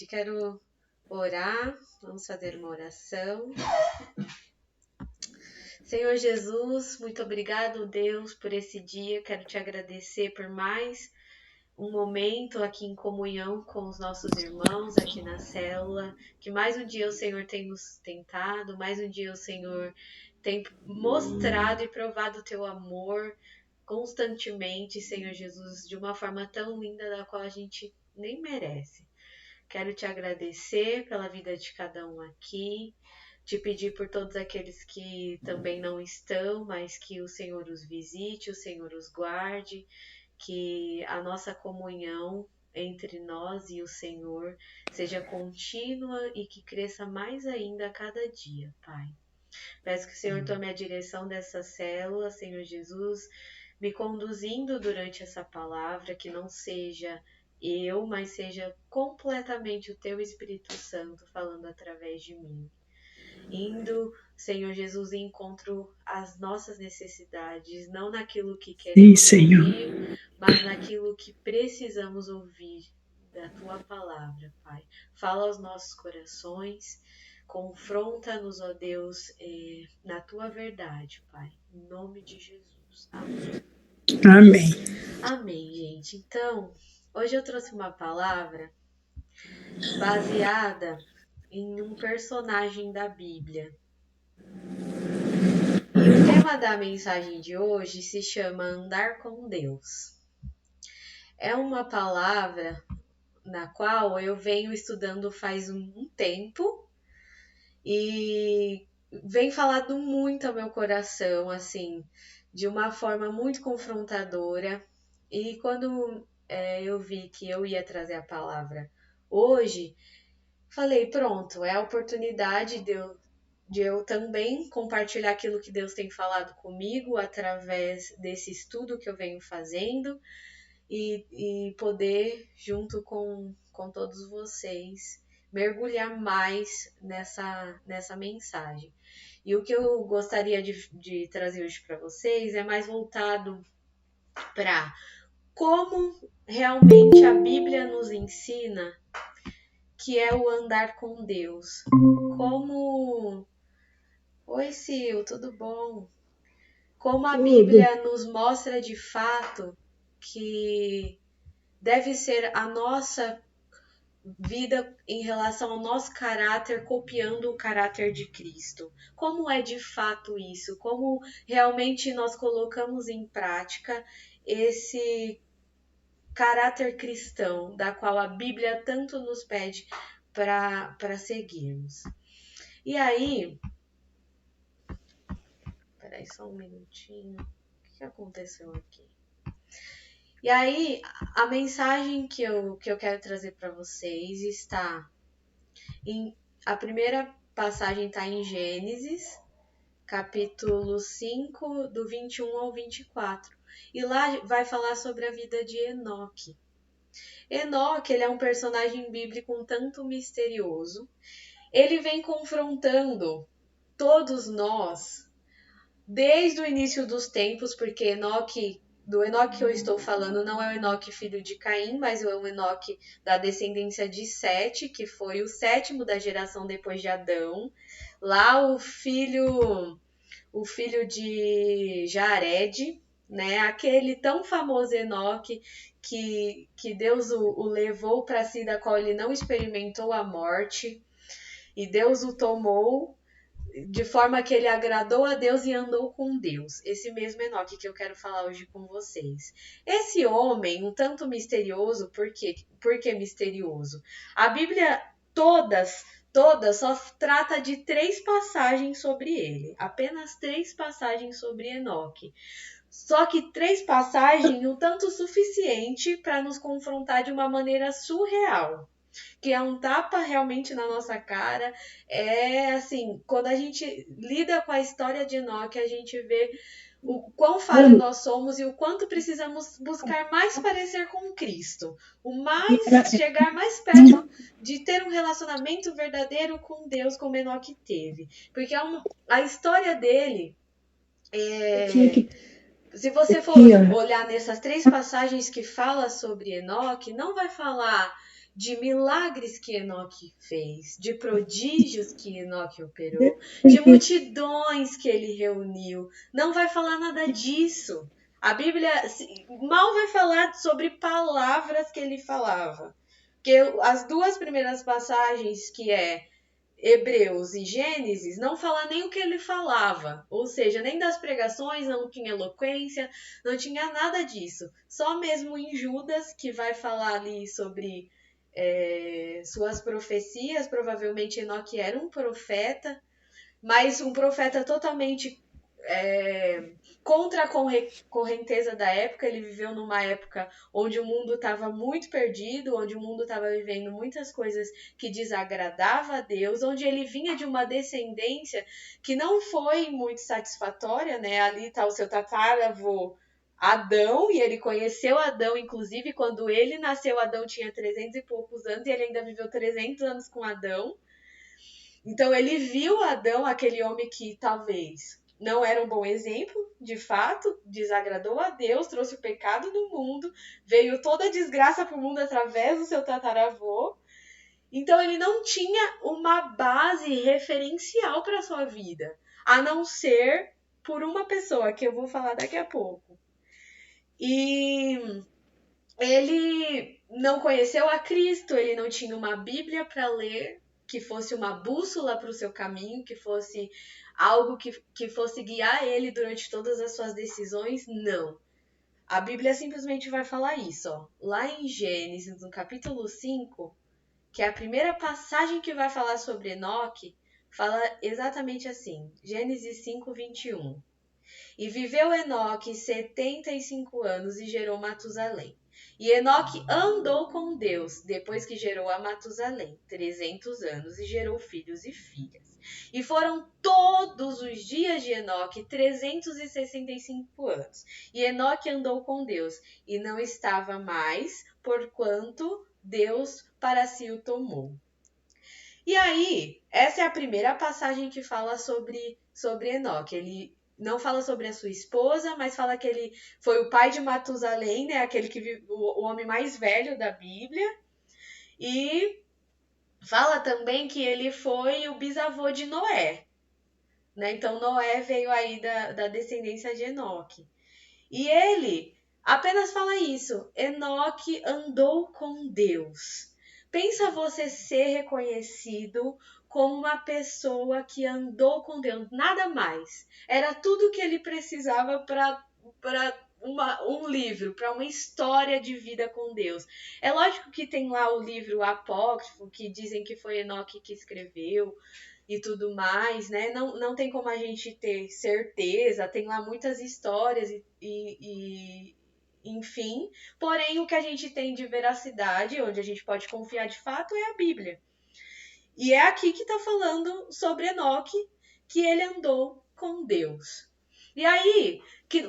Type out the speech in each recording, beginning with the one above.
Quero orar, vamos fazer uma oração. Senhor Jesus, muito obrigado, Deus, por esse dia. Quero te agradecer por mais um momento aqui em comunhão com os nossos irmãos aqui na célula. Que mais um dia o Senhor tem nos sustentado, mais um dia o Senhor tem mostrado e provado o teu amor constantemente, Senhor Jesus, de uma forma tão linda da qual a gente nem merece. Quero te agradecer pela vida de cada um aqui, te pedir por todos aqueles que também não estão, mas que o Senhor os visite, o Senhor os guarde, que a nossa comunhão entre nós e o Senhor seja contínua e que cresça mais ainda a cada dia, Pai. Peço que o Senhor tome a direção dessa célula, Senhor Jesus, me conduzindo durante essa palavra, que não seja eu, mas seja completamente o teu Espírito Santo falando através de mim. Indo, Senhor Jesus, em encontro às nossas necessidades, não naquilo que queremos ouvir, mas naquilo que precisamos ouvir da tua palavra, Pai. Fala aos nossos corações, confronta-nos, ó Deus, na tua verdade, Pai. Em nome de Jesus. Amém. Amém. Amém, gente. Então, hoje eu trouxe uma palavra baseada em um personagem da Bíblia. E o tema da mensagem de hoje se chama Andar com Deus. É uma palavra na qual eu venho estudando faz um tempo e vem falado muito ao meu coração, assim, de uma forma muito confrontadora. E quando eu vi que eu ia trazer a palavra hoje, falei, pronto, é a oportunidade de eu também compartilhar aquilo que Deus tem falado comigo através desse estudo que eu venho fazendo e poder, junto com todos vocês, mergulhar mais nessa mensagem. E o que eu gostaria de trazer hoje para vocês é mais voltado para como realmente a Bíblia nos ensina que é o andar com Deus. Como... Oi, Sil, tudo bom? Como a Bíblia nos mostra de fato que deve ser a nossa vida em relação ao nosso caráter, copiando o caráter de Cristo. Como é de fato isso? Como realmente nós colocamos em prática esse caráter cristão, da qual a Bíblia tanto nos pede para seguirmos. E aí, peraí só um minutinho, o que aconteceu aqui? E aí, a mensagem que eu quero trazer para vocês está a primeira passagem está em Gênesis, capítulo 5, do 21 ao 24. E lá vai falar sobre a vida de Enoque. Enoque, ele é um personagem bíblico um tanto misterioso. Ele vem confrontando todos nós desde o início dos tempos, porque do Enoque que eu estou falando não é o Enoque filho de Caim, mas é o Enoque da descendência de Sete, que foi o sétimo da geração depois de Adão. Lá o filho de Jared, né? Aquele tão famoso Enoque que Deus o levou para si, da qual ele não experimentou a morte, e Deus o tomou de forma que ele agradou a Deus e andou com Deus. Esse mesmo Enoque que eu quero falar hoje com vocês. Esse homem, um tanto misterioso, por que misterioso? A Bíblia toda só trata de 3 passagens sobre ele. Apenas 3 passagens sobre Enoque. Só que 3 passagens um tanto suficiente para nos confrontar de uma maneira surreal. Que é um tapa realmente na nossa cara. É assim, quando a gente lida com a história de Enoque, a gente vê o quão falho nós somos e o quanto precisamos buscar mais parecer com Cristo. Chegar mais perto de ter um relacionamento verdadeiro com Deus, como Enoque teve. Porque a história dele se você for olhar nessas 3 passagens que fala sobre Enoque, não vai falar de milagres que Enoque fez, de prodígios que Enoque operou, de multidões que ele reuniu. Não vai falar nada disso. A Bíblia mal vai falar sobre palavras que ele falava. Porque as duas primeiras passagens, que é Hebreus e Gênesis, não fala nem o que ele falava, ou seja, nem das pregações, não tinha eloquência, não tinha nada disso. Só mesmo em Judas, que vai falar ali sobre suas profecias. Provavelmente Enoque era um profeta, mas um profeta totalmente contra a correnteza da época. Ele viveu numa época onde o mundo estava muito perdido, onde o mundo estava vivendo muitas coisas que desagradavam a Deus, onde ele vinha de uma descendência que não foi muito satisfatória, né? Ali está o seu tataravô Adão, e ele conheceu Adão, inclusive, quando ele nasceu. Adão tinha 300 e poucos anos, e ele ainda viveu 300 anos com Adão. Então ele viu Adão, aquele homem que talvez não era um bom exemplo, de fato, desagradou a Deus, trouxe o pecado no mundo, veio toda a desgraça para o mundo através do seu tataravô. Então ele não tinha uma base referencial para a sua vida, a não ser por uma pessoa, que eu vou falar daqui a pouco. E ele não conheceu a Cristo, ele não tinha uma Bíblia para ler, que fosse uma bússola para o seu caminho, que fosse algo que fosse guiar ele durante todas as suas decisões. Não. A Bíblia simplesmente vai falar isso, ó. Lá em Gênesis, no capítulo 5, que é a primeira passagem que vai falar sobre Enoque, fala exatamente assim. Gênesis 5, 21. E viveu Enoque 75 anos e gerou Matusalém. E Enoque andou com Deus, depois que gerou a Matusalém, 300 anos, e gerou filhos e filhas. E foram todos os dias de Enoque 365 anos. E Enoque andou com Deus, e não estava mais, porquanto Deus para si o tomou. E aí, essa é a primeira passagem que fala sobre Enoque. Ele não fala sobre a sua esposa, mas fala que ele foi o pai de Matusalém, né? Aquele que o homem mais velho da Bíblia. E fala também que ele foi o bisavô de Noé, né? Então Noé veio aí da descendência de Enoque. E ele apenas fala isso: Enoque andou com Deus. Pensa você ser reconhecido como uma pessoa que andou com Deus, nada mais. Era tudo que ele precisava para um livro, para uma história de vida com Deus. É lógico que tem lá o livro apócrifo, que dizem que foi Enoque que escreveu e tudo mais, né? Não tem como a gente ter certeza, tem lá muitas histórias e enfim. Porém, o que a gente tem de veracidade, onde a gente pode confiar de fato, é a Bíblia. E é aqui que está falando sobre Enoque, que ele andou com Deus. E aí,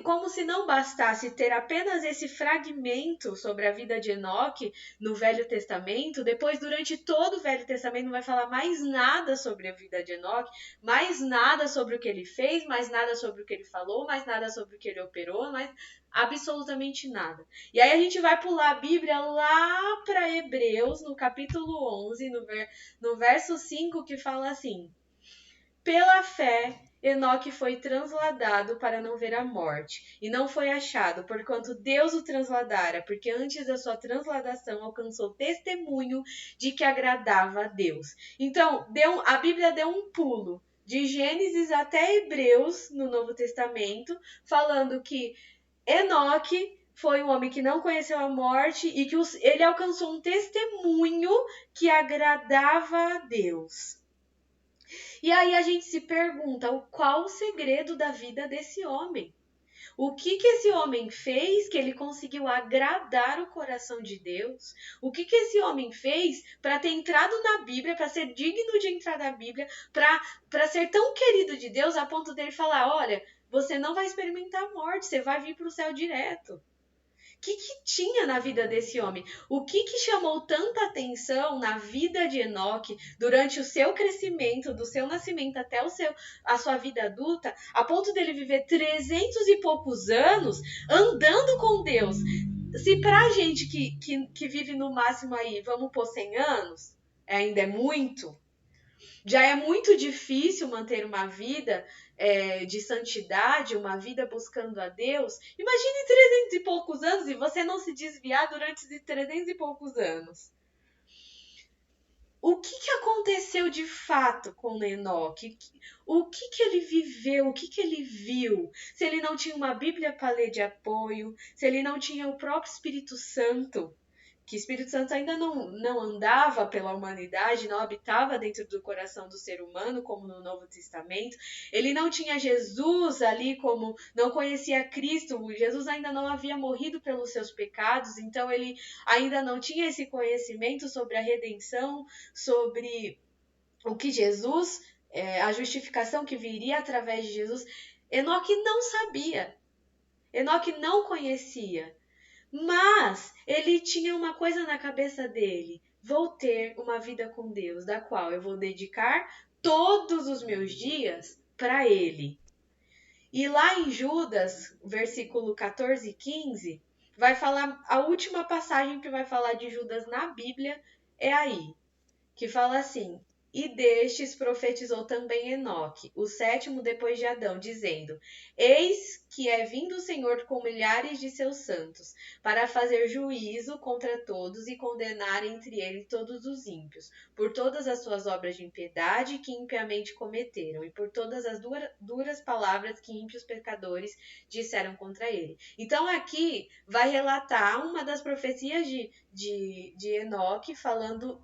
como se não bastasse ter apenas esse fragmento sobre a vida de Enoque no Velho Testamento, depois, durante todo o Velho Testamento, não vai falar mais nada sobre a vida de Enoque, mais nada sobre o que ele fez, mais nada sobre o que ele falou, mais nada sobre o que ele operou, mais absolutamente nada. E aí a gente vai pular a Bíblia lá para Hebreus, no capítulo 11, no verso 5, que fala assim: pela fé, Enoque foi transladado para não ver a morte, e não foi achado, porquanto Deus o transladara, porque antes da sua transladação alcançou testemunho de que agradava a Deus. Então, a Bíblia deu um pulo de Gênesis até Hebreus, no Novo Testamento, falando que Enoque foi um homem que não conheceu a morte e que ele alcançou um testemunho que agradava a Deus. E aí a gente se pergunta, qual o segredo da vida desse homem? O que esse homem fez que ele conseguiu agradar o coração de Deus? O que esse homem fez para ter entrado na Bíblia, para ser digno de entrar na Bíblia, para ser tão querido de Deus a ponto dele falar: olha, você não vai experimentar a morte, você vai vir para o céu direto. O que tinha na vida desse homem? O que chamou tanta atenção na vida de Enoque durante o seu crescimento, do seu nascimento até a sua vida adulta, a ponto dele viver 300 e poucos anos andando com Deus, Se pra gente que vive no máximo aí, vamos pôr 100 anos, ainda é muito, já é muito difícil manter uma vida de santidade, uma vida buscando a Deus. Imagine 300 e poucos anos e você não se desviar durante esses 300 e poucos anos. O que aconteceu de fato com Enoque? O que ele viveu? O que ele viu? Se ele não tinha uma Bíblia para ler de apoio, se ele não tinha o próprio Espírito Santo, que o Espírito Santo ainda não andava pela humanidade, não habitava dentro do coração do ser humano, como no Novo Testamento. Ele não tinha Jesus ali, como não conhecia Cristo. Jesus ainda não havia morrido pelos seus pecados, então ele ainda não tinha esse conhecimento sobre a redenção, sobre o que Jesus, a justificação que viria através de Jesus. Enoque não sabia. Enoque não conhecia. Mas ele tinha uma coisa na cabeça dele: vou ter uma vida com Deus, da qual eu vou dedicar todos os meus dias para ele. E lá em Judas, versículo 14 e 15, vai falar, a última passagem que vai falar de Judas na Bíblia é aí, que fala assim: e destes profetizou também Enoque, o sétimo depois de Adão, dizendo: eis que é vindo o Senhor com milhares de seus santos, para fazer juízo contra todos e condenar entre eles todos os ímpios, por todas as suas obras de impiedade que impiamente cometeram, e por todas as duras palavras que ímpios pecadores disseram contra ele. Então aqui vai relatar uma das profecias de Enoque, falando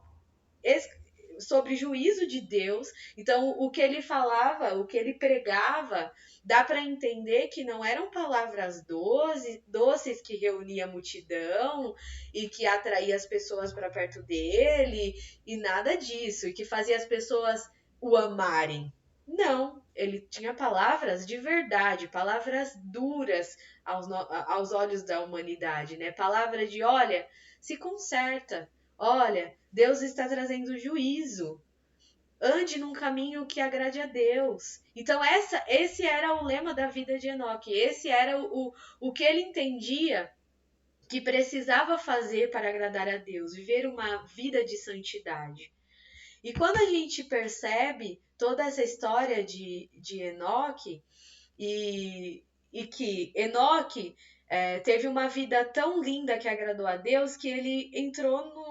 sobre juízo de Deus. Então, o que ele falava, o que ele pregava, dá para entender que não eram palavras doces que reunia a multidão e que atraía as pessoas para perto dele e nada disso, e que fazia as pessoas o amarem. Não, ele tinha palavras de verdade, palavras duras aos olhos da humanidade, né? Palavras de, olha, se conserta, olha, Deus está trazendo juízo. Ande num caminho que agrade a Deus. Então esse era o lema da vida de Enoque. Esse era o que ele entendia que precisava fazer para agradar a Deus. Viver uma vida de santidade. E quando a gente percebe toda essa história de Enoque e que Enoque teve uma vida tão linda que agradou a Deus que ele entrou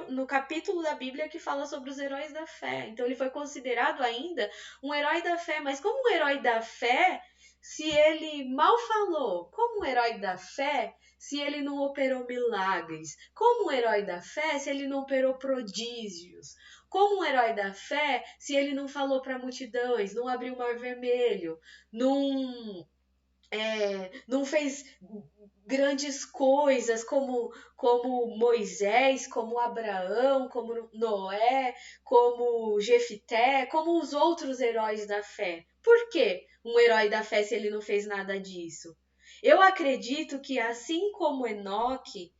no capítulo da Bíblia que fala sobre os heróis da fé. Então ele foi considerado ainda um herói da fé, mas como um herói da fé, se ele mal falou? Como um herói da fé, se ele não operou milagres? Como um herói da fé, se ele não operou prodígios? Como um herói da fé, se ele não falou para multidões, não abriu o mar vermelho, não fez grandes coisas como Moisés, como Abraão, como Noé, como Jefité, como os outros heróis da fé? Por que um herói da fé se ele não fez nada disso? Eu acredito que assim como Enoque,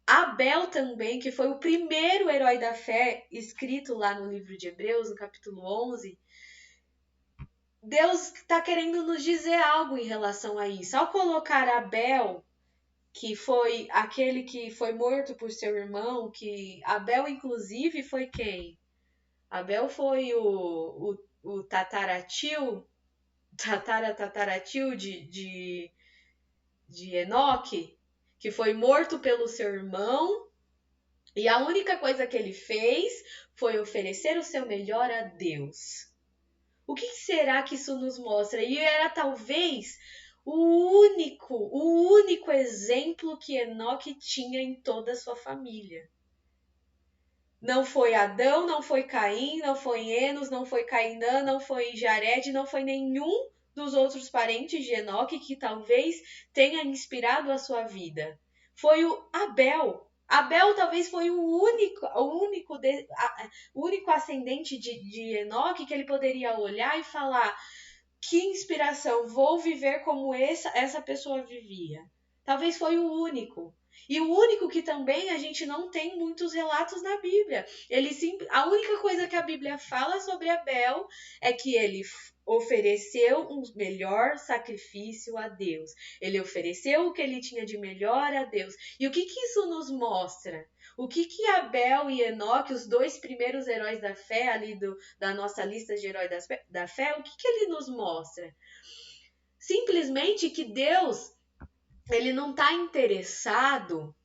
Abel também, que foi o primeiro herói da fé escrito lá no livro de Hebreus, no capítulo 11, Deus está querendo nos dizer algo em relação a isso. Ao colocar Abel, que foi aquele que foi morto por seu irmão, que Abel, inclusive, foi quem? Abel foi o tataratio de Enoque, que foi morto pelo seu irmão, e a única coisa que ele fez foi oferecer o seu melhor a Deus. O que será que isso nos mostra? E era talvez o único exemplo que Enoque tinha em toda a sua família. Não foi Adão, não foi Caim, não foi Enos, não foi Cainã, não foi Jared, não foi nenhum dos outros parentes de Enoque que talvez tenha inspirado a sua vida. Foi o Abel. Abel talvez foi o único ascendente de Enoque que ele poderia olhar e falar: que inspiração, vou viver como essa pessoa vivia. Talvez foi o único. E o único que também a gente não tem muitos relatos na Bíblia. A única coisa que a Bíblia fala sobre Abel é que ele ofereceu um melhor sacrifício a Deus. Ele ofereceu o que ele tinha de melhor a Deus. E o que isso nos mostra? O que Abel e Enoque, os dois primeiros heróis da fé ali da nossa lista de heróis da fé, o que ele nos mostra? Simplesmente que Deus, ele não está interessado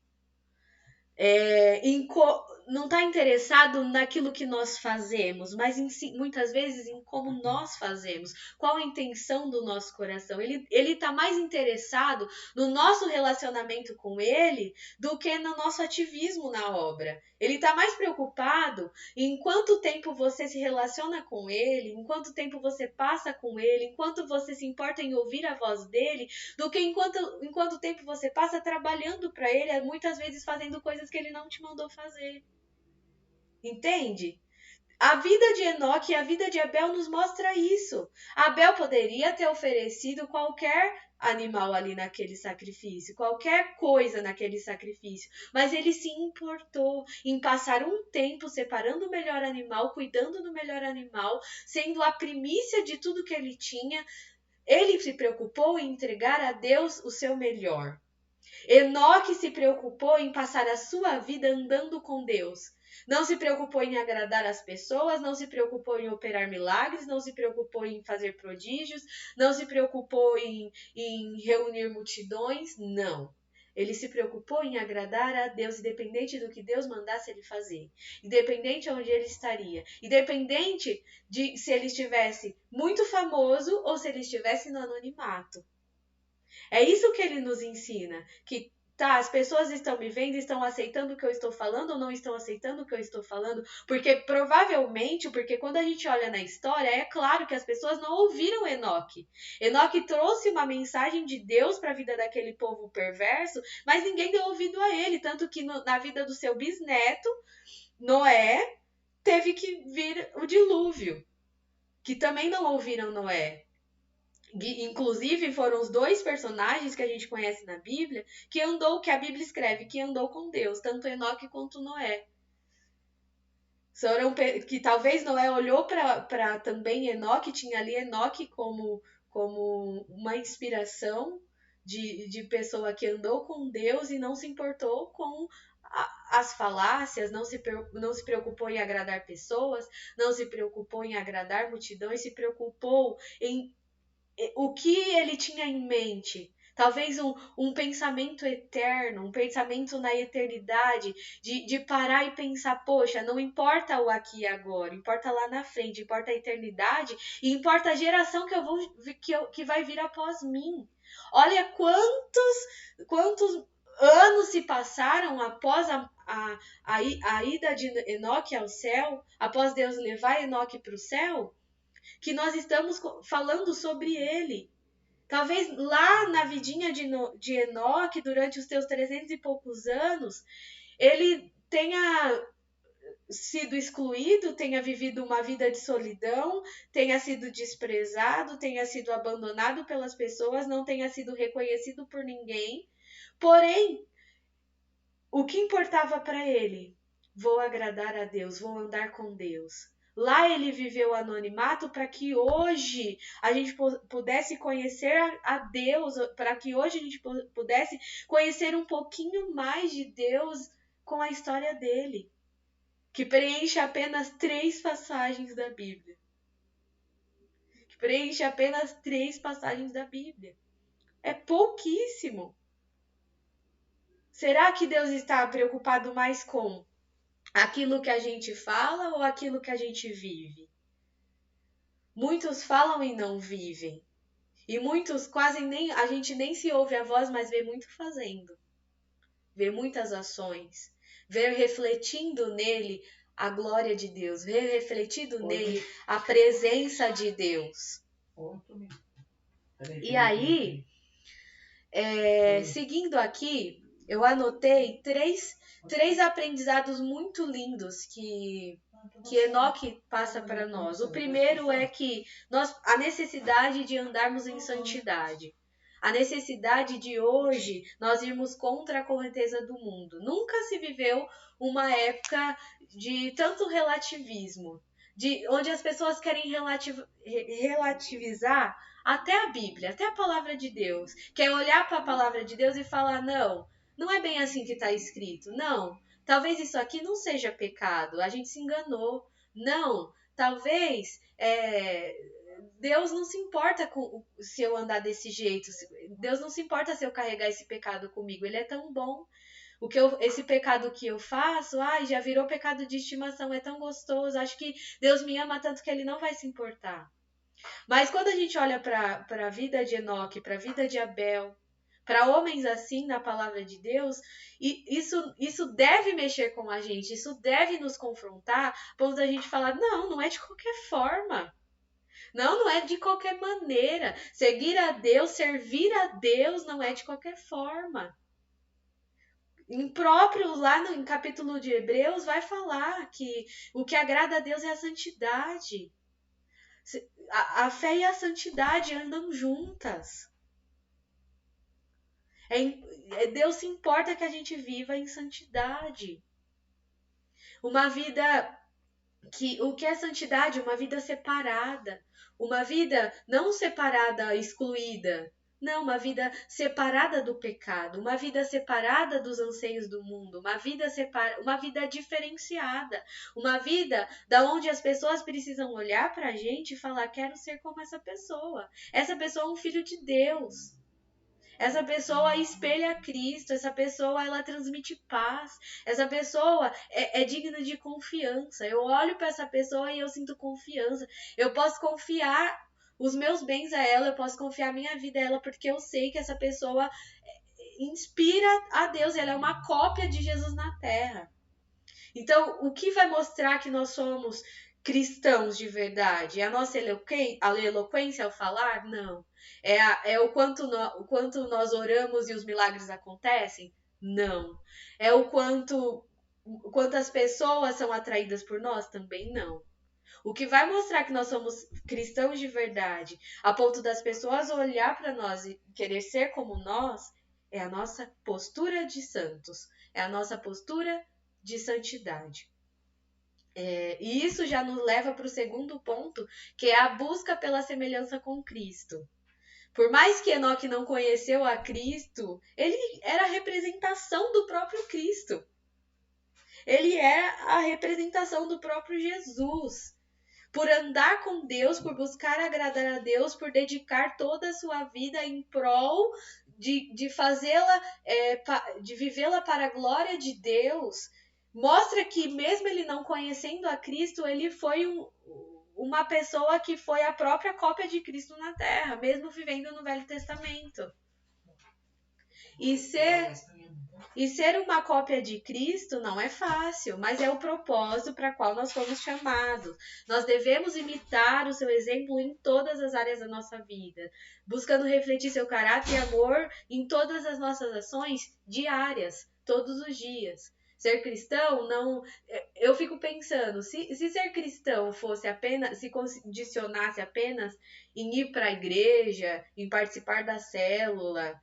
não está interessado naquilo que nós fazemos, mas muitas vezes em como nós fazemos, qual a intenção do nosso coração. Ele está mais interessado no nosso relacionamento com ele do que no nosso ativismo na obra. Ele está mais preocupado em quanto tempo você se relaciona com ele, em quanto tempo você passa com ele, em quanto você se importa em ouvir a voz dele, do que em quanto tempo você passa trabalhando para ele, muitas vezes fazendo coisas que ele não te mandou fazer. Entende? A vida de Enoque e a vida de Abel nos mostra isso. Abel poderia ter oferecido qualquer animal ali naquele sacrifício, qualquer coisa naquele sacrifício, mas ele se importou em passar um tempo separando o melhor animal, cuidando do melhor animal, sendo a primícia de tudo que ele tinha. Ele se preocupou em entregar a Deus o seu melhor. Enoque se preocupou em passar a sua vida andando com Deus. Não se preocupou em agradar as pessoas, não se preocupou em operar milagres, não se preocupou em fazer prodígios, não se preocupou em reunir multidões, não. Ele se preocupou em agradar a Deus, independente do que Deus mandasse ele fazer, independente de onde ele estaria, independente de se ele estivesse muito famoso ou se ele estivesse no anonimato. É isso que ele nos ensina, que as pessoas estão me vendo, estão aceitando o que eu estou falando ou não estão aceitando o que eu estou falando, porque quando a gente olha na história, é claro que as pessoas não ouviram Enoque. Enoque trouxe uma mensagem de Deus para a vida daquele povo perverso, mas ninguém deu ouvido a ele, tanto que na vida do seu bisneto, Noé, teve que vir o dilúvio, que também não ouviram Noé. Inclusive foram os dois personagens que a gente conhece na Bíblia que a Bíblia escreve que andou com Deus, tanto Enoque quanto Noé. Que talvez Noé olhou para também Enoque, tinha ali Enoque como uma inspiração de pessoa que andou com Deus e não se importou com as falácias, não se preocupou em agradar pessoas, não se preocupou em agradar multidões, se preocupou em o que ele tinha em mente. Talvez um pensamento eterno, um pensamento na eternidade, de parar e pensar, poxa, não importa o aqui e agora, importa lá na frente, importa a eternidade e importa a geração que vai vir após mim. Olha quantos anos se passaram após a ida de Enoque ao céu, após Deus levar Enoque para o céu, que nós estamos falando sobre ele. Talvez lá na vidinha de Enoque, durante os seus 300 e poucos anos, ele tenha sido excluído, tenha vivido uma vida de solidão, tenha sido desprezado, tenha sido abandonado pelas pessoas, não tenha sido reconhecido por ninguém. Porém, o que importava para ele? Vou agradar a Deus, vou andar com Deus. Lá ele viveu o anonimato para que hoje a gente pudesse conhecer a Deus, para que hoje a gente pudesse conhecer um pouquinho mais de Deus com a história dele, que preenche apenas 3 passagens da Bíblia. É pouquíssimo. Será que Deus está preocupado mais com aquilo que a gente fala ou aquilo que a gente vive? Muitos falam e não vivem. E muitos a gente nem se ouve a voz, mas vê muito fazendo. Vê muitas ações. Vê refletindo nele a glória de Deus. Vê refletido nele a presença de Deus. E aí, seguindo aqui, eu anotei três aprendizados muito lindos que Enoque passa para nós. O primeiro é que a necessidade de andarmos em santidade. A necessidade de hoje nós irmos contra a correnteza do mundo. Nunca se viveu uma época de tanto relativismo, onde as pessoas querem relativizar até a Bíblia, até a palavra de Deus. Quer olhar para a palavra de Deus e falar, não é bem assim que está escrito. Não, talvez isso aqui não seja pecado, a gente se enganou. Não, talvez Deus não se importa se eu andar desse jeito. Deus não se importa se eu carregar esse pecado comigo. Ele é tão bom. Esse pecado que eu faço, já virou pecado de estimação, é tão gostoso. Acho que Deus me ama tanto que Ele não vai se importar. Mas quando a gente olha para a vida de Enoque, para a vida de Abel, para homens assim na palavra de Deus, isso deve mexer com a gente, isso deve nos confrontar, ponto da gente falar, não é de qualquer forma. Não é de qualquer maneira. Seguir a Deus, servir a Deus não é de qualquer forma. Lá no capítulo de Hebreus vai falar que o que agrada a Deus é a santidade. A fé e a santidade andam juntas. Deus se importa que a gente viva em santidade. Uma vida o que é santidade? Uma vida separada. Uma vida não separada, excluída. Não, uma vida separada do pecado, uma vida separada dos anseios do mundo, uma vida diferenciada, uma vida da onde as pessoas precisam olhar para a gente e falar, quero ser como essa pessoa. Essa pessoa é um filho de Deus. Essa pessoa espelha Cristo, essa pessoa ela transmite paz, essa pessoa é digna de confiança. Eu olho para essa pessoa e eu sinto confiança. Eu posso confiar os meus bens a ela, eu posso confiar a minha vida a ela, porque eu sei que essa pessoa inspira a Deus, ela é uma cópia de Jesus na Terra. Então, o que vai mostrar que nós somos cristãos de verdade? É a nossa eloquência ao falar? Não. É o quanto nós oramos e os milagres acontecem? Não. É o quantas pessoas são atraídas por nós? Também não. O que vai mostrar que nós somos cristãos de verdade, a ponto das pessoas olhar para nós e querer ser como nós, é a nossa postura de santos, é a nossa postura de santidade. E isso já nos leva para o segundo ponto, que é a busca pela semelhança com Cristo. Por mais que Enoque não conheceu a Cristo, ele era a representação do próprio Cristo. Ele é a representação do próprio Jesus. Por andar com Deus, por buscar agradar a Deus, por dedicar toda a sua vida em prol de fazê-la, de vivê-la para a glória de Deus, mostra que mesmo ele não conhecendo a Cristo, ele foi uma pessoa que foi a própria cópia de Cristo na Terra, mesmo vivendo no Velho Testamento. E ser uma cópia de Cristo não é fácil, mas é o propósito para qual nós fomos chamados. Nós devemos imitar o seu exemplo em todas as áreas da nossa vida, buscando refletir seu caráter e amor em todas as nossas ações diárias, todos os dias. Ser cristão não... Eu fico pensando, se ser cristão fosse apenas, se condicionasse apenas em ir para a igreja, em participar da célula,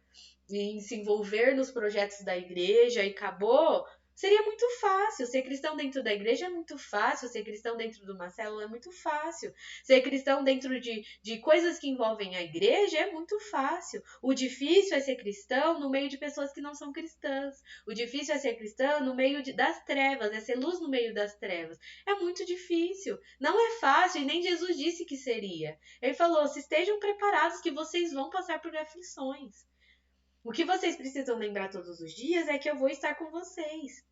em se envolver nos projetos da igreja e acabou, seria muito fácil. Ser cristão dentro da igreja é muito fácil, ser cristão dentro de uma célula é muito fácil, ser cristão dentro de coisas que envolvem a igreja é muito fácil. O difícil é ser cristão no meio de pessoas que não são cristãs. O difícil é ser cristão no meio das trevas, é ser luz no meio das trevas. É muito difícil. Não é fácil e nem Jesus disse que seria. Ele falou, se estejam preparados que vocês vão passar por aflições. O que vocês precisam lembrar todos os dias é que eu vou estar com vocês,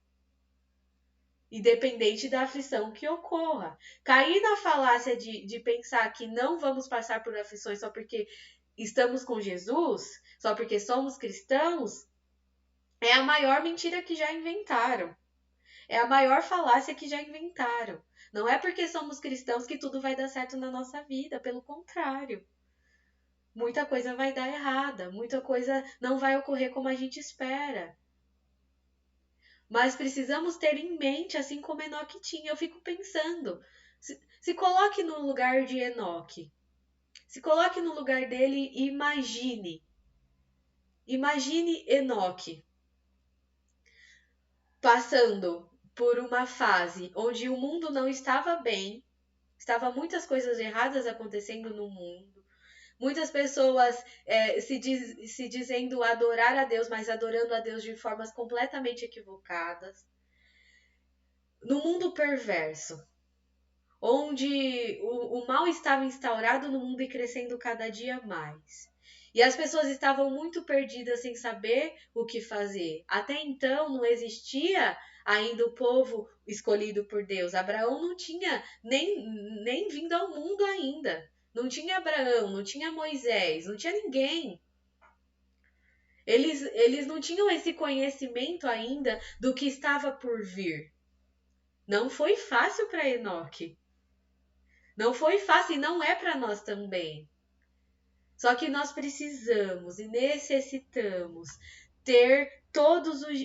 independente da aflição que ocorra. Cair na falácia de pensar que não vamos passar por aflições só porque estamos com Jesus, só porque somos cristãos, é a maior mentira que já inventaram. É a maior falácia que já inventaram. Não é porque somos cristãos que tudo vai dar certo na nossa vida, pelo contrário. Muita coisa vai dar errada, muita coisa não vai ocorrer como a gente espera. Mas precisamos ter em mente, assim como Enoque tinha. Eu fico pensando, se coloque no lugar de Enoque. Se coloque no lugar dele e imagine. Imagine Enoque passando por uma fase onde o mundo não estava bem, Estavam muitas coisas erradas acontecendo no mundo. Muitas pessoas se dizendo adorar a Deus, mas adorando a Deus de formas completamente equivocadas. No mundo perverso, onde o mal estava instaurado no mundo e crescendo cada dia mais. E as pessoas estavam muito perdidas sem saber o que fazer. Até então não existia ainda o povo escolhido por Deus. Abraão não tinha nem vindo ao mundo ainda. Não tinha Abraão, não tinha Moisés, não tinha ninguém. Eles não tinham esse conhecimento ainda do que estava por vir. Não foi fácil para Enoque. Não foi fácil e não é para nós também. Só que nós precisamos e necessitamos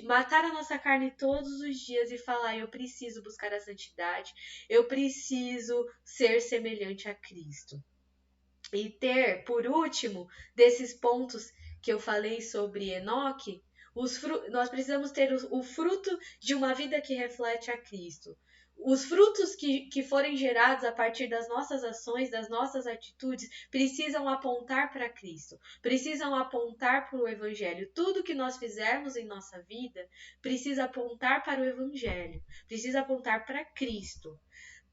matar a nossa carne todos os dias e falar: eu preciso buscar a santidade, eu preciso ser semelhante a Cristo. E ter, por último, desses pontos que eu falei sobre Enoque, nós precisamos ter o fruto de uma vida que reflete a Cristo. Os frutos que forem gerados a partir das nossas ações, das nossas atitudes, precisam apontar para Cristo, precisam apontar para o Evangelho. Tudo que nós fizermos em nossa vida precisa apontar para o Evangelho, precisa apontar para Cristo.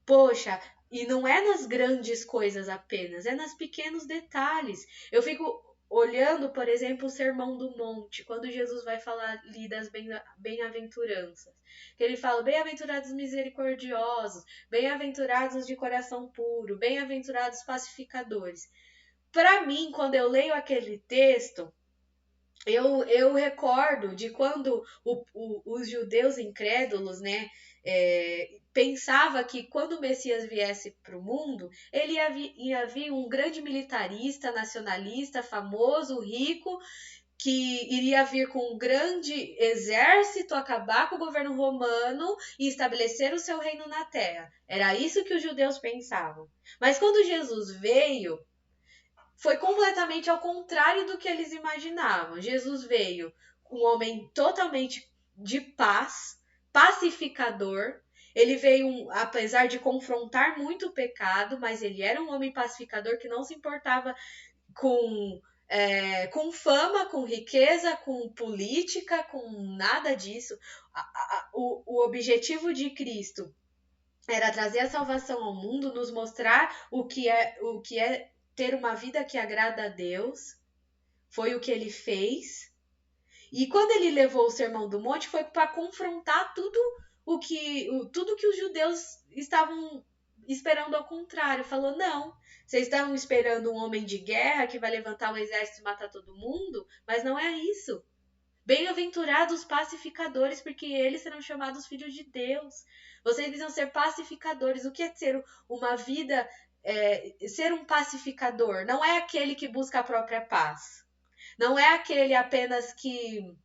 Poxa, e não é nas grandes coisas apenas, é nos pequenos detalhes. Eu fico olhando, por exemplo, o Sermão do Monte, quando Jesus vai falar ali das bem-aventuranças. Que ele fala: bem-aventurados misericordiosos, bem-aventurados de coração puro, bem-aventurados pacificadores. Para mim, quando eu leio aquele texto, eu recordo de quando os judeus incrédulos, né, pensava que quando o Messias viesse para o mundo, ele ia vir um grande militarista, nacionalista, famoso, rico, que iria vir com um grande exército, acabar com o governo romano e estabelecer o seu reino na terra. Era isso que os judeus pensavam. Mas quando Jesus veio, foi completamente ao contrário do que eles imaginavam. Jesus veio um homem totalmente de paz, pacificador. Ele veio, apesar de confrontar muito o pecado, mas ele era um homem pacificador que não se importava com fama, com riqueza, com política, com nada disso. O objetivo de Cristo era trazer a salvação ao mundo, nos mostrar o que é ter uma vida que agrada a Deus. Foi o que ele fez. E quando ele levou o Sermão do Monte, foi para confrontar tudo que os judeus estavam esperando ao contrário. Falou: não, vocês estavam esperando um homem de guerra que vai levantar um exército e matar todo mundo, mas não é isso. Bem-aventurados pacificadores, porque eles serão chamados filhos de Deus. Vocês precisam ser pacificadores. O que é ser uma vida, ser um pacificador? Não é aquele que busca a própria paz. Não é aquele apenas que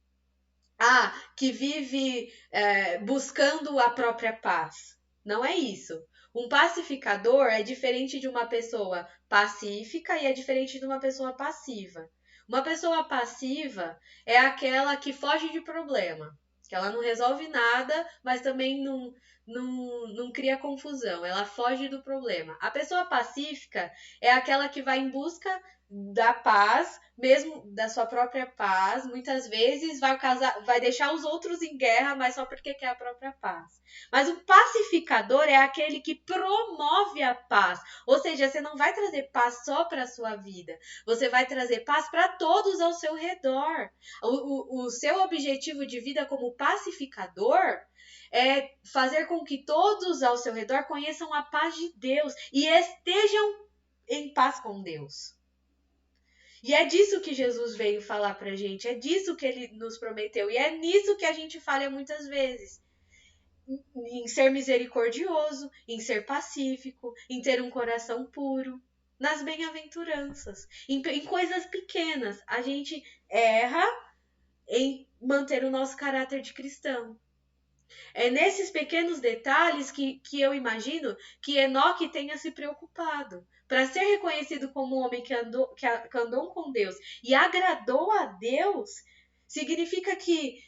vive buscando a própria paz. Não é isso. Um pacificador é diferente de uma pessoa pacífica e é diferente de uma pessoa passiva. Uma pessoa passiva é aquela que foge de problema, que ela não resolve nada, mas também não cria confusão, ela foge do problema. A pessoa pacífica é aquela que vai em busca da paz, mesmo da sua própria paz, muitas vezes vai deixar os outros em guerra, mas só porque quer a própria paz. Mas o pacificador é aquele que promove a paz, ou seja, você não vai trazer paz só para a sua vida, você vai trazer paz para todos ao seu redor. O seu objetivo de vida como pacificador é fazer com que todos ao seu redor conheçam a paz de Deus e estejam em paz com Deus. E é disso que Jesus veio falar pra gente, é disso que ele nos prometeu, e é nisso que a gente falha muitas vezes. Em ser misericordioso, em ser pacífico, em ter um coração puro, nas bem-aventuranças, em coisas pequenas. A gente erra em manter o nosso caráter de cristão. É nesses pequenos detalhes que eu imagino que Enoque tenha se preocupado. Para ser reconhecido como um homem que andou com Deus e agradou a Deus, significa que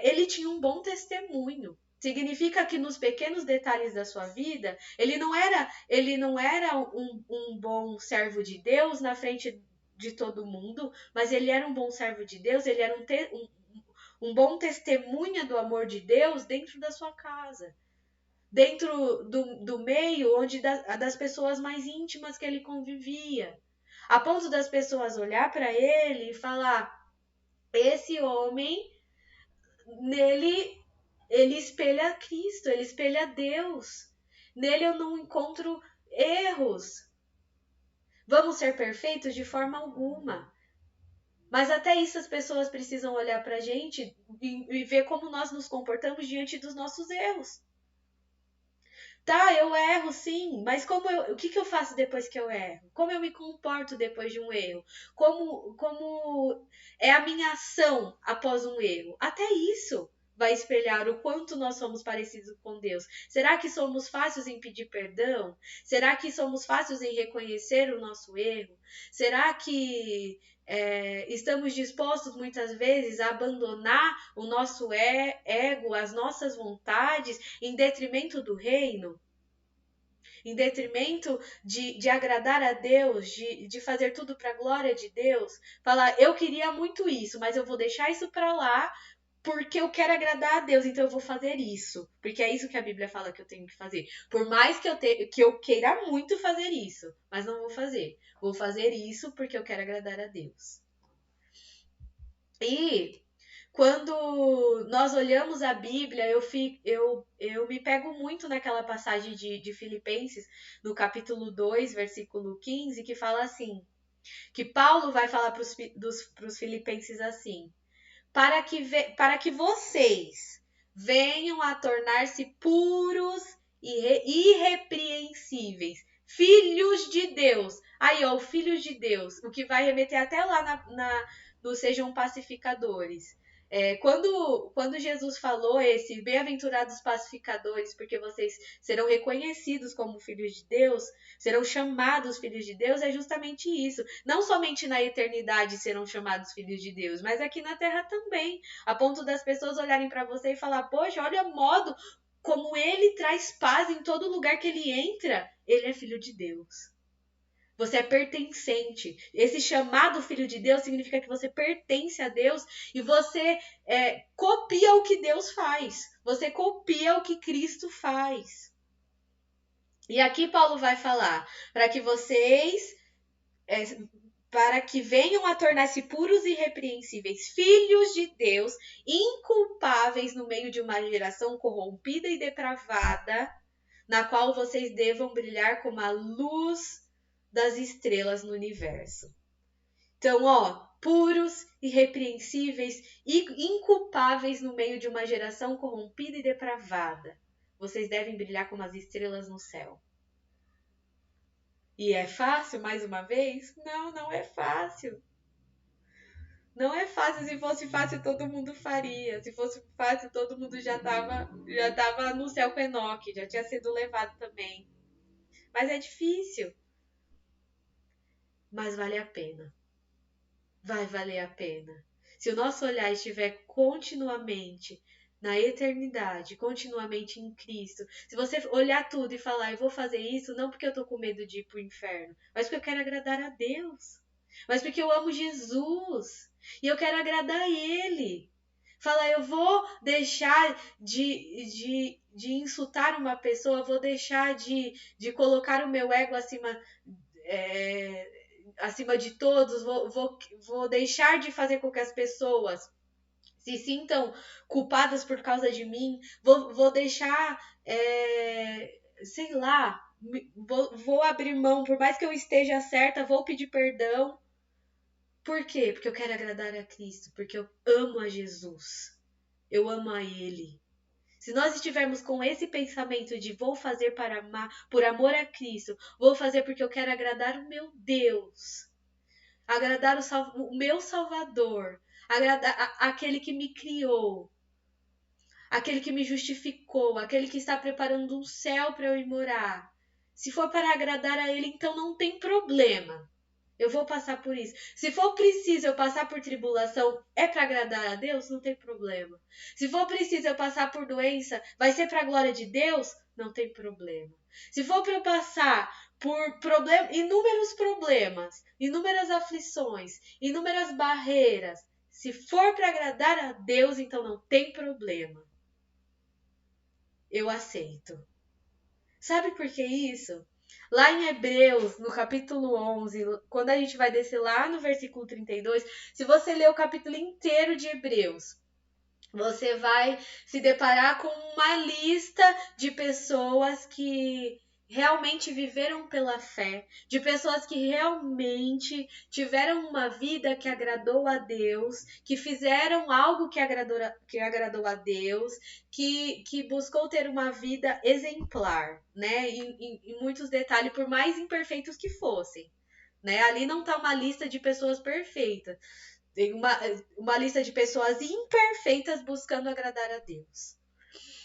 ele tinha um bom testemunho. Significa que nos pequenos detalhes da sua vida, ele não era um bom servo de Deus na frente de todo mundo, mas ele era um bom servo de Deus, ele era um bom testemunha do amor de Deus dentro da sua casa, dentro do meio onde das pessoas mais íntimas que ele convivia, a ponto das pessoas olhar para ele e falar: esse homem, nele, ele espelha Cristo, ele espelha Deus. Nele eu não encontro erros. Vamos ser perfeitos de forma alguma. Mas até isso as pessoas precisam olhar pra gente e ver como nós nos comportamos diante dos nossos erros. Tá, eu erro sim, mas o que eu faço depois que eu erro? Como eu me comporto depois de um erro? Como é a minha ação após um erro? Até isso vai espelhar o quanto nós somos parecidos com Deus. Será que somos fáceis em pedir perdão? Será que somos fáceis em reconhecer o nosso erro? Será que estamos dispostos muitas vezes a abandonar o nosso ego, as nossas vontades, em detrimento do reino? Em detrimento de agradar a Deus, de fazer tudo para a glória de Deus? Falar, eu queria muito isso, mas eu vou deixar isso para lá porque eu quero agradar a Deus, então eu vou fazer isso. Porque é isso que a Bíblia fala que eu tenho que fazer. Por mais que eu queira muito fazer isso, mas não vou fazer. Vou fazer isso porque eu quero agradar a Deus. E quando nós olhamos a Bíblia, eu me pego muito naquela passagem de Filipenses, no capítulo 2, versículo 15, que fala assim, que Paulo vai falar para os filipenses assim: para que vocês venham a tornar-se puros e irrepreensíveis, filhos de Deus. Aí, ó, filhos de Deus, o que vai remeter até lá no sejam pacificadores. Quando Jesus falou esse bem-aventurados pacificadores, porque vocês serão reconhecidos como filhos de Deus, serão chamados filhos de Deus, é justamente isso. Não somente na eternidade serão chamados filhos de Deus, mas aqui na terra também, a ponto das pessoas olharem para você e falar: poxa, olha o modo como ele traz paz em todo lugar que ele entra. Ele é filho de Deus. Você é pertencente. Esse chamado filho de Deus significa que você pertence a Deus e você copia o que Deus faz. Você copia o que Cristo faz. E aqui Paulo vai falar para que vocês, para que venham a tornar-se puros e irrepreensíveis, filhos de Deus, inculpáveis no meio de uma geração corrompida e depravada, na qual vocês devam brilhar como a luz das estrelas no universo. Então, ó, puros, irrepreensíveis e inculpáveis no meio de uma geração corrompida e depravada. Vocês devem brilhar como as estrelas no céu. E é fácil, mais uma vez? Não, não é fácil. Não é fácil. Se fosse fácil, todo mundo faria. Se fosse fácil, todo mundo já tava no céu com Enoque, já tinha sido levado também. Mas é difícil. Mas vale a pena. Vai valer a pena. Se o nosso olhar estiver continuamente na eternidade, continuamente em Cristo, se você olhar tudo e falar, eu vou fazer isso não porque eu tô com medo de ir pro inferno, mas porque eu quero agradar a Deus, mas porque eu amo Jesus e eu quero agradar a Ele. Falar, eu vou deixar de insultar uma pessoa, vou deixar de colocar o meu ego acima de todos, vou deixar de fazer com que as pessoas se sintam culpadas por causa de mim, vou deixar, sei lá, vou abrir mão, por mais que eu esteja certa, vou pedir perdão. Por quê? Porque eu quero agradar a Cristo, porque eu amo a Jesus, eu amo a Ele. Se nós estivermos com esse pensamento de vou fazer para amar, por amor a Cristo, vou fazer porque eu quero agradar o meu Deus, agradar o meu Salvador, agradar aquele que me criou, aquele que me justificou, aquele que está preparando um céu para eu ir morar. Se for para agradar a Ele, então não tem problema. Eu vou passar por isso. Se for preciso eu passar por tribulação, é para agradar a Deus? Não tem problema. Se for preciso eu passar por doença, vai ser para a glória de Deus? Não tem problema. Se for para eu passar por inúmeros problemas, inúmeras aflições, inúmeras barreiras, se for para agradar a Deus, então não tem problema. Eu aceito. Sabe por que isso? Lá em Hebreus, no capítulo 11, quando a gente vai descer lá no versículo 32, se você ler o capítulo inteiro de Hebreus, você vai se deparar com uma lista de pessoas que realmente viveram pela fé, de pessoas que realmente tiveram uma vida que agradou a Deus, que fizeram algo que agradou a Deus, que buscou ter uma vida exemplar, né? Em muitos detalhes, por mais imperfeitos que fossem. Né? Ali não está uma lista de pessoas perfeitas. Tem uma lista de pessoas imperfeitas buscando agradar a Deus.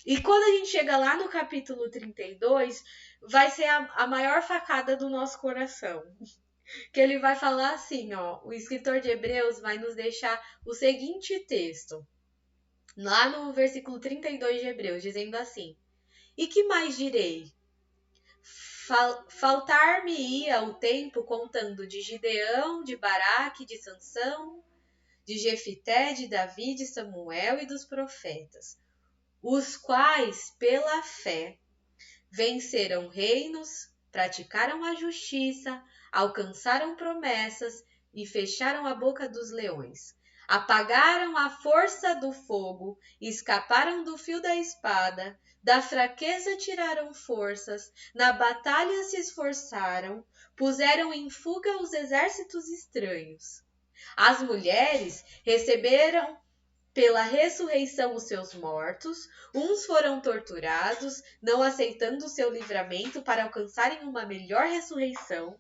E quando a gente chega lá no capítulo 32, vai ser a maior facada do nosso coração. Que ele vai falar assim, ó, o escritor de Hebreus vai nos deixar o seguinte texto. Lá no versículo 32 de Hebreus, dizendo assim: E que mais direi? Faltar-me-ia o tempo contando de Gideão, de Baraque, de Sansão, de Jefité, de Davi, de Samuel e dos profetas, os quais, pela fé, venceram reinos, praticaram a justiça, alcançaram promessas e fecharam a boca dos leões. Apagaram a força do fogo, escaparam do fio da espada, da fraqueza tiraram forças, na batalha se esforçaram, puseram em fuga os exércitos estranhos. As mulheres receberam pela ressurreição os seus mortos, uns foram torturados, não aceitando o seu livramento para alcançarem uma melhor ressurreição,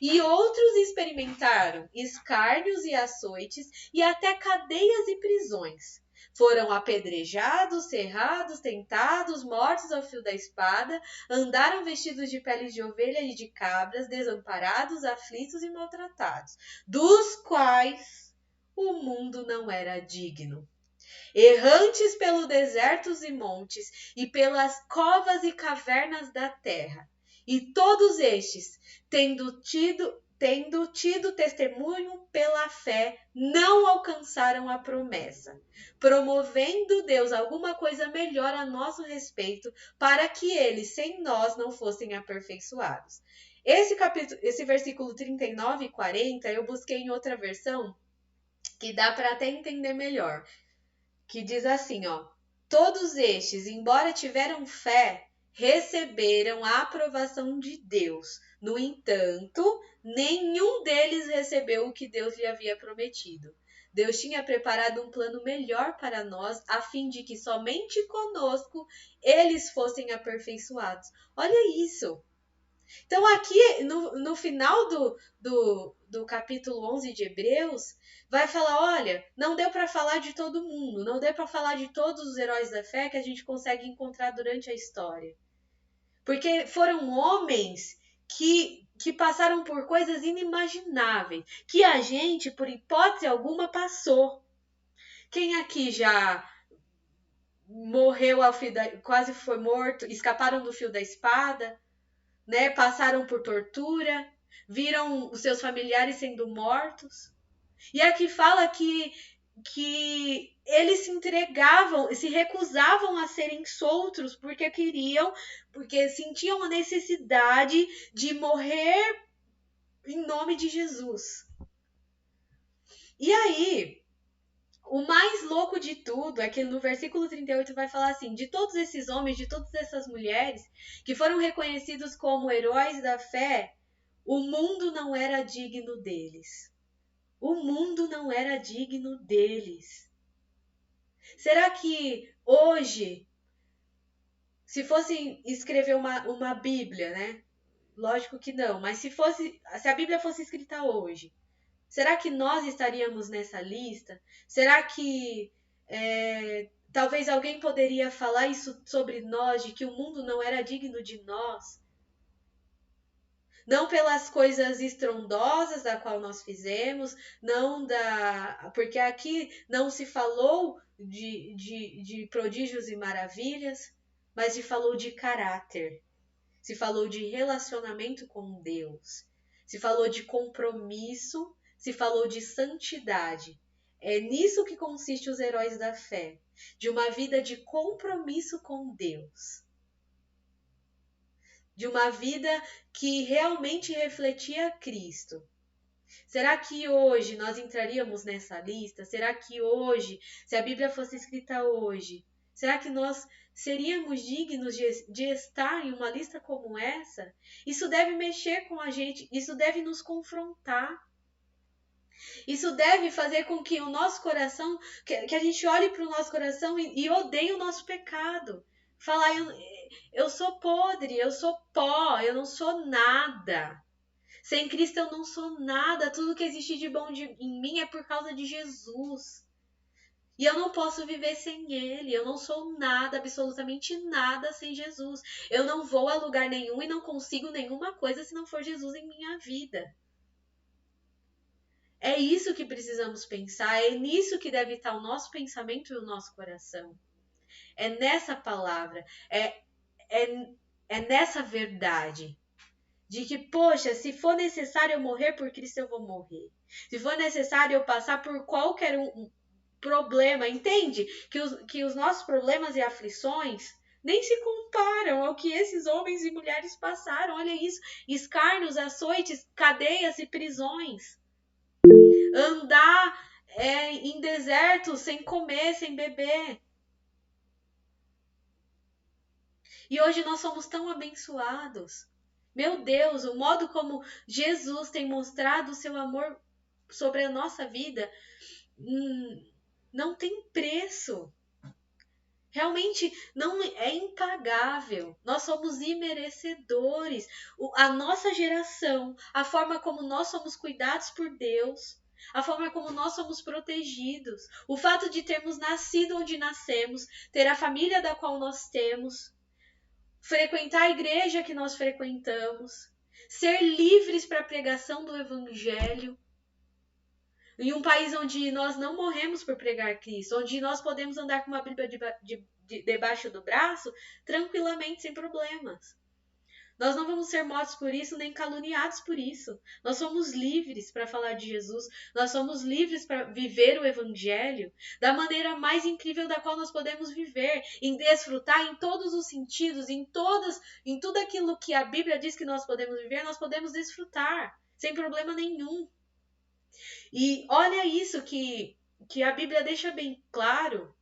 e outros experimentaram escárnios e açoites e até cadeias e prisões. Foram apedrejados, serrados, tentados, mortos ao fio da espada, andaram vestidos de peles de ovelha e de cabras, desamparados, aflitos e maltratados, dos quais o mundo não era digno. Errantes pelo desertos e montes, e pelas covas e cavernas da terra. E todos estes, tendo tido testemunho pela fé, não alcançaram a promessa, promovendo Deus alguma coisa melhor a nosso respeito, para que eles, sem nós, não fossem aperfeiçoados. Esse versículo 39 e 40, eu busquei em outra versão, que dá para até entender melhor. Que diz assim, ó: todos estes, embora tiveram fé, receberam a aprovação de Deus. No entanto, nenhum deles recebeu o que Deus lhe havia prometido. Deus tinha preparado um plano melhor para nós, a fim de que somente conosco eles fossem aperfeiçoados. Olha isso! Então, aqui no final do capítulo 11 de Hebreus, vai falar: olha, não deu para falar de todo mundo, não deu para falar de todos os heróis da fé que a gente consegue encontrar durante a história. Porque foram homens que passaram por coisas inimagináveis, que a gente, por hipótese alguma, passou. Quem aqui já morreu quase foi morto, escaparam do fio da espada? Né, passaram por tortura, viram os seus familiares sendo mortos. E aqui fala que eles se entregavam, se recusavam a serem soltos porque sentiam a necessidade de morrer em nome de Jesus. E aí, o mais louco de tudo é que no versículo 38 vai falar assim: de todos esses homens, de todas essas mulheres que foram reconhecidos como heróis da fé, o mundo não era digno deles. O mundo não era digno deles. Será que hoje, se fosse escrever uma Bíblia, né? Lógico que não, mas se a Bíblia fosse escrita hoje, será que nós estaríamos nessa lista? Será que talvez alguém poderia falar isso sobre nós, de que o mundo não era digno de nós? Não pelas coisas estrondosas da qual nós fizemos, porque aqui não se falou de prodígios e maravilhas, mas se falou de caráter, se falou de relacionamento com Deus, se falou de compromisso, se falou de santidade. É nisso que consiste os heróis da fé, de uma vida de compromisso com Deus, de uma vida que realmente refletia Cristo. Será que hoje nós entraríamos nessa lista? Será que hoje, se a Bíblia fosse escrita hoje, será que nós seríamos dignos de estar em uma lista como essa? Isso deve mexer com a gente, isso deve nos confrontar. Isso deve fazer com que o nosso coração, que a gente olhe para o nosso coração e odeie o nosso pecado. Falar, eu sou podre, eu sou pó, eu não sou nada. Sem Cristo eu não sou nada. Tudo que existe de bom em mim é por causa de Jesus. E eu não posso viver sem Ele. Eu não sou nada, absolutamente nada sem Jesus. Eu não vou a lugar nenhum e não consigo nenhuma coisa se não for Jesus em minha vida. É isso que precisamos pensar. É nisso que deve estar o nosso pensamento e o nosso coração. É nessa palavra. É nessa verdade. De que, poxa, se for necessário eu morrer por Cristo, eu vou morrer. Se for necessário eu passar por qualquer problema, entende? Que os nossos problemas e aflições nem se comparam ao que esses homens e mulheres passaram. Olha isso, escárnios, açoites, cadeias e prisões. Andar em deserto sem comer, sem beber. E hoje nós somos tão abençoados. Meu Deus, o modo como Jesus tem mostrado o seu amor sobre a nossa vida não tem preço. Realmente não é impagável. Nós somos imerecedores. A nossa geração, a forma como nós somos cuidados por Deus, a forma como nós somos protegidos, o fato de termos nascido onde nascemos, ter a família da qual nós temos, frequentar a igreja que nós frequentamos, ser livres para a pregação do Evangelho, em um país onde nós não morremos por pregar Cristo, onde nós podemos andar com uma Bíblia debaixo do braço tranquilamente, sem problemas. Nós não vamos ser mortos por isso, nem caluniados por isso. Nós somos livres para falar de Jesus. Nós somos livres para viver o Evangelho da maneira mais incrível da qual nós podemos viver, em desfrutar em todos os sentidos, em tudo aquilo que a Bíblia diz que nós podemos viver, nós podemos desfrutar, sem problema nenhum. E olha isso que a Bíblia deixa bem claro,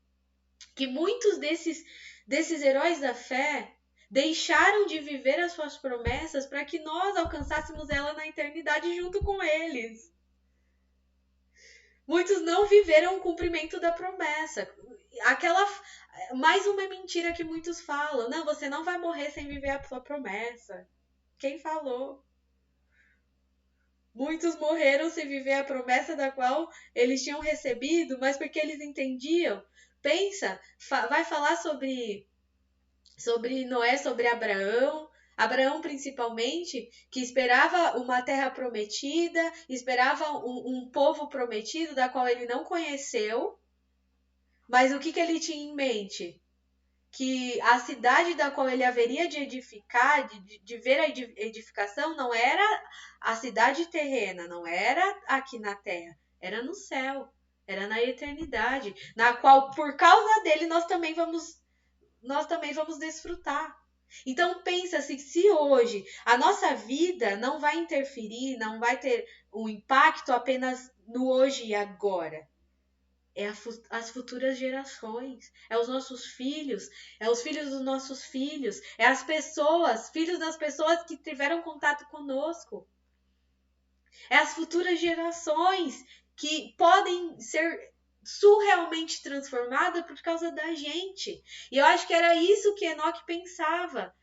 que muitos desses heróis da fé deixaram de viver as suas promessas para que nós alcançássemos ela na eternidade junto com eles. Muitos não viveram o cumprimento da promessa. Mais uma mentira que muitos falam. Não, você não vai morrer sem viver a sua promessa. Quem falou? Muitos morreram sem viver a promessa da qual eles tinham recebido, mas porque eles entendiam. Pensa, vai falar sobre Noé, sobre Abraão principalmente, que esperava uma terra prometida, esperava um povo prometido da qual ele não conheceu, mas o que ele tinha em mente? Que a cidade da qual ele haveria de edificar, de ver a edificação, não era a cidade terrena, não era aqui na terra, era no céu, era na eternidade, na qual, por causa dele, nós também vamos desfrutar. Então pensa se hoje a nossa vida não vai interferir, não vai ter um impacto apenas no hoje e agora. É as futuras gerações, é os nossos filhos, é os filhos dos nossos filhos, é as pessoas, filhos das pessoas que tiveram contato conosco. É as futuras gerações que podem ser surrealmente transformadas por causa da gente. E eu acho que era isso que Enoque pensava.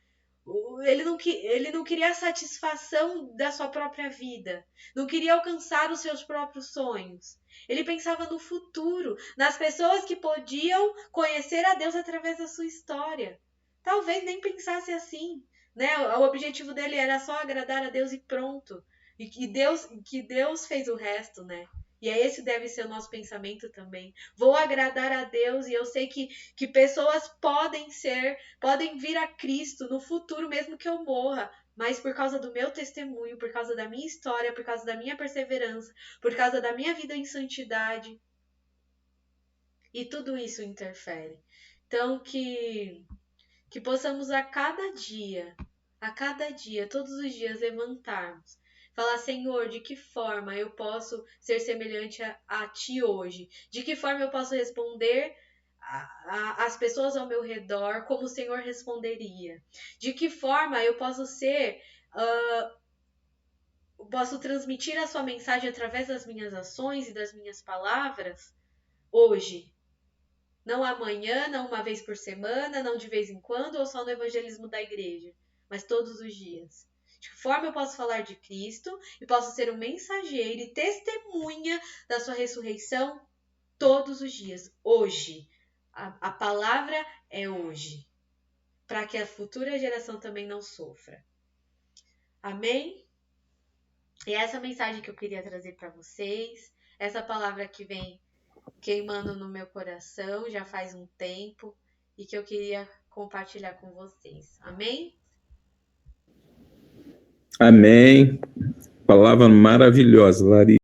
Ele não queria a satisfação da sua própria vida, não queria alcançar os seus próprios sonhos. Ele pensava no futuro, nas pessoas que podiam conhecer a Deus através da sua história. Talvez nem pensasse assim, né? O objetivo dele era só agradar a Deus e pronto. E que Deus fez o resto, né? E é esse deve ser o nosso pensamento também. Vou agradar a Deus e eu sei que pessoas podem vir a Cristo no futuro, mesmo que eu morra. Mas por causa do meu testemunho, por causa da minha história, por causa da minha perseverança, por causa da minha vida em santidade. E tudo isso interfere. Então, que possamos a cada dia, todos os dias levantarmos, falar, Senhor, de que forma eu posso ser semelhante a Ti hoje? De que forma eu posso responder às pessoas ao meu redor como o Senhor responderia? De que forma eu posso posso transmitir a Sua mensagem através das minhas ações e das minhas palavras hoje? Não amanhã, não uma vez por semana, não de vez em quando, ou só no evangelismo da igreja, mas todos os dias. De que forma eu posso falar de Cristo e posso ser um mensageiro e testemunha da sua ressurreição todos os dias, hoje. A palavra é hoje, para que a futura geração também não sofra. Amém? E essa mensagem que eu queria trazer para vocês, essa palavra que vem queimando no meu coração já faz um tempo e que eu queria compartilhar com vocês. Amém? Amém. Palavra maravilhosa, Larissa.